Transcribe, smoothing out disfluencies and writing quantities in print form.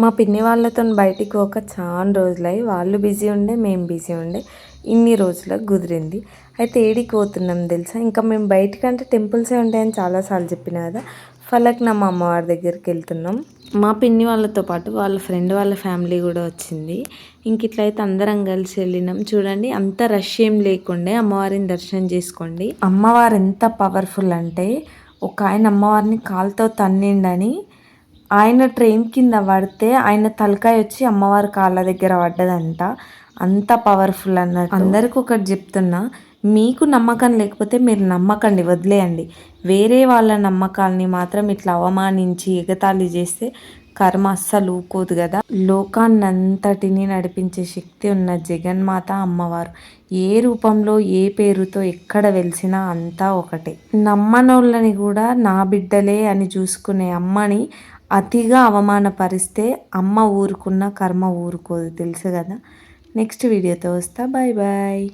మా పిన్ని వాళ్ళతో బయటికి పోక చాలా రోజులయ్యి, వాళ్ళు బిజీ ఉండే మేము బిజీ ఉండే ఇన్ని రోజులకు కుదిరింది. అయితే ఏడికి పోతున్నాం తెలుసా? ఇంకా మేము బయటికంటే టెంపుల్సే ఉంటాయని చాలాసార్లు చెప్పిన కదా, ఫలక్నామా అమ్మవారి దగ్గరికి వెళ్తున్నాం. మా పిన్ని వాళ్ళతో పాటు వాళ్ళ ఫ్రెండ్ వాళ్ళ ఫ్యామిలీ కూడా వచ్చింది. ఇంక ఇట్లయితే అందరం కలిసి వెళ్ళినాం. చూడండి, అంత రష్ ఏం లేకుండే అమ్మవారిని దర్శనం చేసుకోండి. అమ్మవారు ఎంత పవర్ఫుల్ అంటే, ఒక ఆయన అమ్మవారిని కాలుతో తన్నిండని ఆయన ట్రైన్ కింద పడితే ఆయన తలకాయ వచ్చి అమ్మవారి కాళ్ళ దగ్గర పడ్డదంట. అంత పవర్ఫుల్ అన్నట్టు. అందరికి ఒకటి చెప్తున్నా, మీకు నమ్మకం లేకపోతే మీరు నమ్మకండి, వదిలేయండి. వేరే వాళ్ళ నమ్మకాలని మాత్రం ఇట్లా అవమానించి ఎగతాళి చేస్తే కర్మ అస్సలు ఊకోదు కదా. లోకాన్నంతటిని నడిపించే శక్తి ఉన్న జగన్మాత అమ్మవారు ఏ రూపంలో ఏ పేరుతో ఎక్కడ వెలిసినా అంతా ఒకటే. నమ్మనోళ్ళని కూడా నా బిడ్డలే అని చూసుకునే అమ్మని అతిగా అవమానపరిస్తే అమ్మ ఊరుకున్న కర్మ ఊరుకోదు, తెలుసు కదా. నెక్స్ట్ వీడియోతో వస్తా. Bye bye.